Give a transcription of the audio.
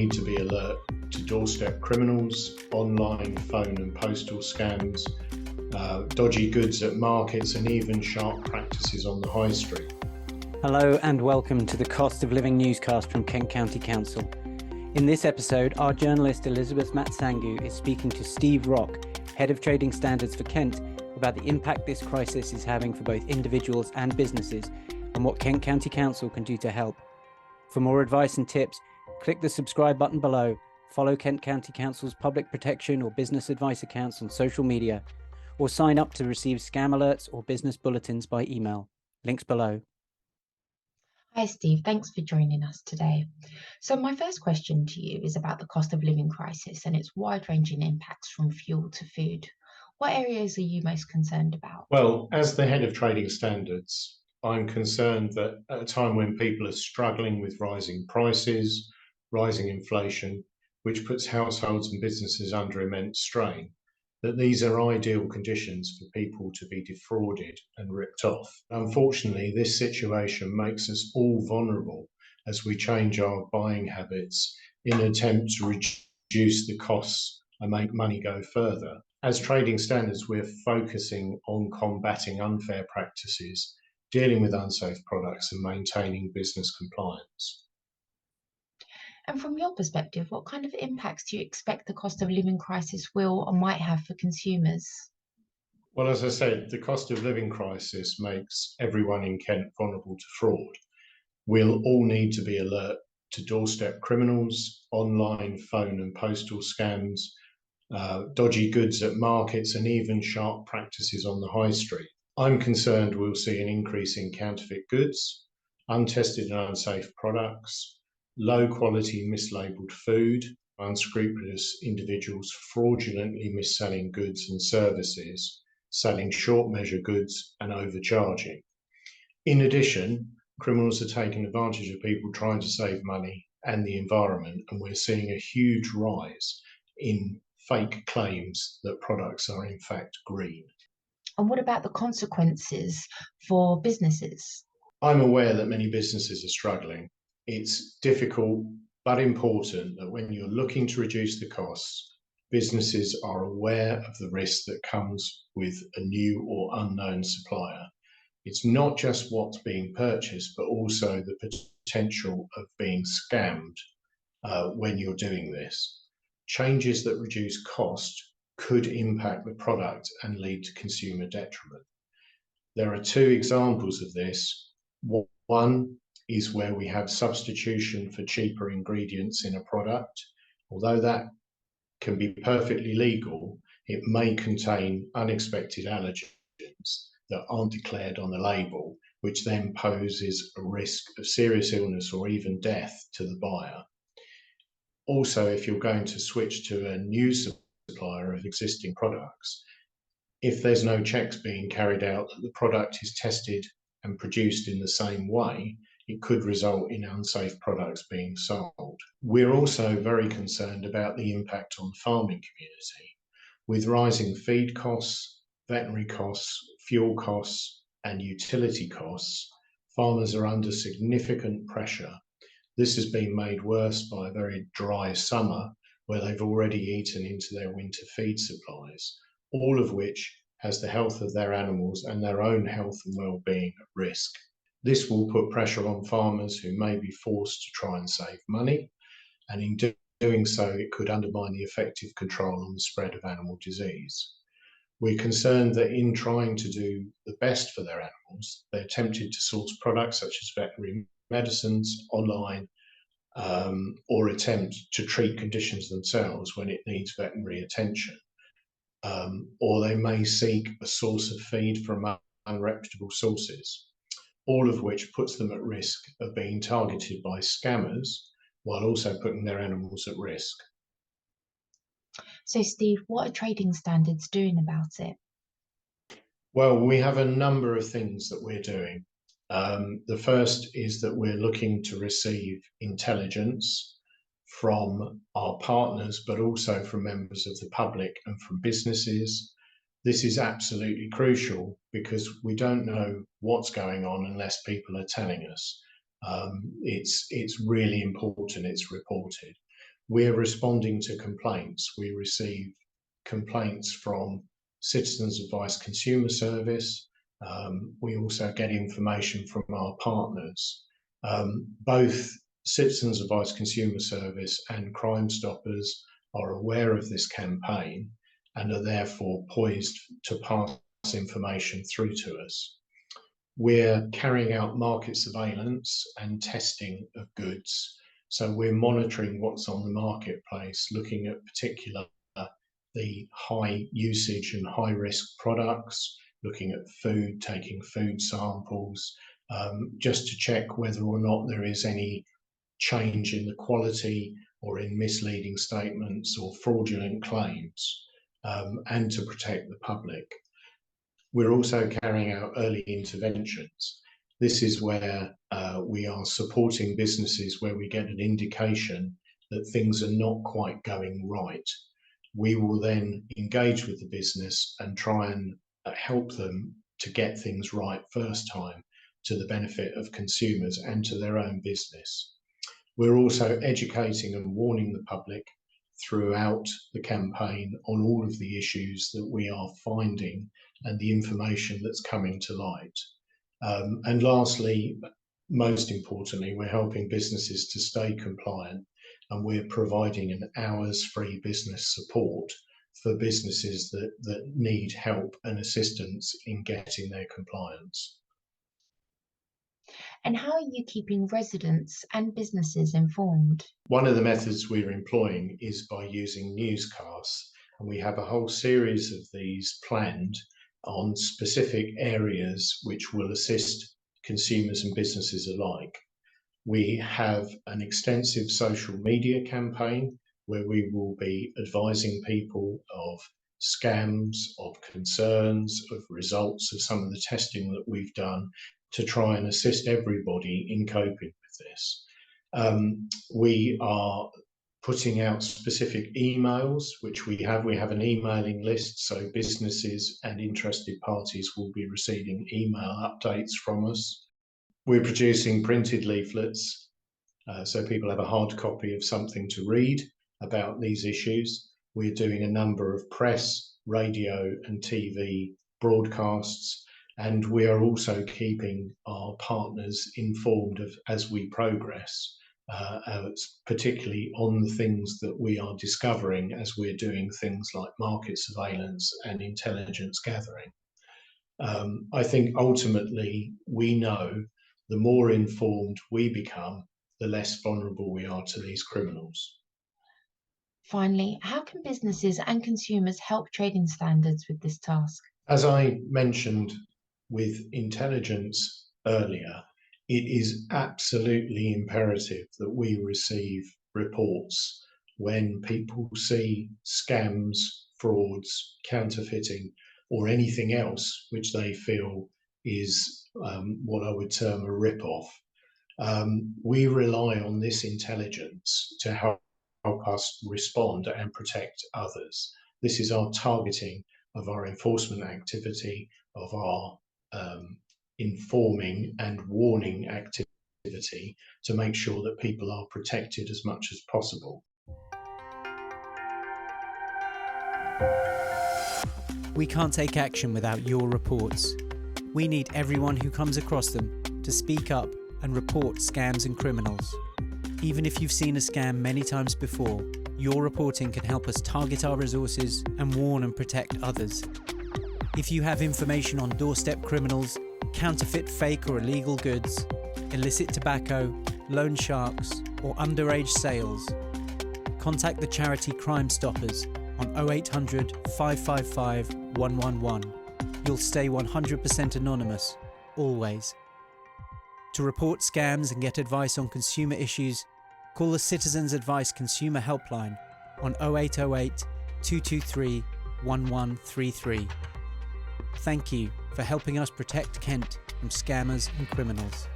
need to be alert to doorstep criminals, online, phone and postal scams, dodgy goods at markets and even sharp practices on the high street. Hello and welcome to the Cost of Living newscast from Kent County Council. In this episode, our journalist Elizabeth Matsangu is speaking to Steve Rock, Head of Trading Standards for Kent, about the impact this crisis is having for both individuals and businesses and what Kent County Council can do to help. For more advice and tips, click the subscribe button below, follow Kent County Council's public protection or business advice accounts on social media, or sign up to receive scam alerts or business bulletins by email. Links below. Hi Steve, thanks for joining us today. So my first question to you is about the cost of living crisis and its wide-ranging impacts from fuel to food. What areas are you most concerned about? Well, as the Head of Trading Standards, I'm concerned that at a time when people are struggling with rising prices, rising inflation, which puts households and businesses under immense strain, that these are ideal conditions for people to be defrauded and ripped off. Unfortunately, this situation makes us all vulnerable as we change our buying habits in an attempt to reduce the costs and make money go further. As Trading Standards, we're focusing on combating unfair practices, dealing with unsafe products and maintaining business compliance. And from your perspective, what kind of impacts do you expect the cost of living crisis will or might have for consumers? Well, as I said, the cost of living crisis makes everyone in Kent vulnerable to fraud. We'll all need to be alert to doorstep criminals, online, phone and postal scams, dodgy goods at markets and even sharp practices on the high street. I'm concerned we'll see an increase in counterfeit goods, untested and unsafe products, low quality mislabeled food, unscrupulous individuals fraudulently mis-selling goods and services, selling short measure goods and overcharging. In addition, criminals are taking advantage of people trying to save money and the environment, and we're seeing a huge rise in fake claims that products are in fact green. And what about the consequences for businesses? I'm aware that many businesses are struggling. It's difficult but important that when you're looking to reduce the costs, businesses are aware of the risk that comes with a new or unknown supplier. It's not just what's being purchased, but also the potential of being scammed when you're doing this. Changes that reduce cost could impact the product and lead to consumer detriment. There are two examples of this. One is where we have substitution for cheaper ingredients in a product. Although that can be perfectly legal, it may contain unexpected allergens that aren't declared on the label, which then poses a risk of serious illness or even death to the buyer. Also, if you're going to switch to a new supplier of existing products, if there's no checks being carried out that the product is tested and produced in the same way, it could result in unsafe products being sold. We're also very concerned about the impact on the farming community. With rising feed costs, veterinary costs, fuel costs, and utility costs, farmers are under significant pressure. This has been made worse by a very dry summer where they've already eaten into their winter feed supplies, all of which has the health of their animals and their own health and well-being at risk. This will put pressure on farmers who may be forced to try and save money, and in doing so, it could undermine the effective control on the spread of animal disease. We're concerned that in trying to do the best for their animals, they're tempted to source products such as veterinary medicines online, or attempt to treat conditions themselves when it needs veterinary attention. Or they may seek a source of feed from unreputable sources, all of which puts them at risk of being targeted by scammers while also putting their animals at risk. So Steve, what are Trading Standards doing about it? Well, we have a number of things that we're doing. The first is that we're looking to receive intelligence from our partners, but also from members of the public and from businesses. This is absolutely crucial because we don't know what's going on unless people are telling us. It's really important it's reported. we're responding to complaints. We receive complaints from Citizens Advice Consumer Service. We also get information from our partners. Both Citizens Advice Consumer Service and Crime Stoppers are aware of this campaign and are therefore poised to pass information through to us. We're carrying out market surveillance and testing of goods. So we're monitoring what's on the marketplace, looking at particular the high usage and high risk products, looking at food, taking food samples, just to check whether or not there is any change in the quality or in misleading statements or fraudulent claims, and to protect the public. We're also carrying out early interventions. This is where we are supporting businesses where we get an indication that things are not quite going right. We will then engage with the business and try and help them to get things right first time, to the benefit of consumers and to their own business. We're also educating and warning the public throughout the campaign on all of the issues that we are finding and the information that's coming to light. And lastly, most importantly, we're helping businesses to stay compliant, and we're providing an hour's free business support for businesses that need help and assistance in getting their compliance. And how are you keeping residents and businesses informed? One of the methods we're employing is by using newscasts, and we have a whole series of these planned on specific areas which will assist consumers and businesses alike. We have an extensive social media campaign where we will be advising people of scams, of concerns, of results of some of the testing that we've done to try and assist everybody in coping with this. We are putting out specific emails, which we have an emailing list, so businesses and interested parties will be receiving email updates from us. We're producing printed leaflets, so people have a hard copy of something to read about these issues. We're doing a number of press, radio and TV broadcasts, and we are also keeping our partners informed of as we progress, particularly on the things that we are discovering as we're doing things like market surveillance and intelligence gathering. I think ultimately we know the more informed we become, the less vulnerable we are to these criminals. Finally, how can businesses and consumers help trading standards with this task? As I mentioned with intelligence earlier, it is absolutely imperative that we receive reports when people see scams, frauds, counterfeiting, or anything else which they feel is what I would term a rip-off. We rely on this intelligence to help us respond and protect others. This is our targeting of our enforcement activity, of our informing and warning activity to make sure that people are protected as much as possible. We can't take action without your reports. We need everyone who comes across them to speak up and report scams and criminals. Even if you've seen a scam many times before, your reporting can help us target our resources and warn and protect others. If you have information on doorstep criminals, counterfeit, fake or illegal goods, illicit tobacco, loan sharks or underage sales, contact the charity Crime Stoppers on 0800 555 111. You'll stay 100% anonymous, always. To report scams and get advice on consumer issues, call the Citizens Advice Consumer Helpline on 0808 223 1133. Thank you for helping us protect Kent from scammers and criminals.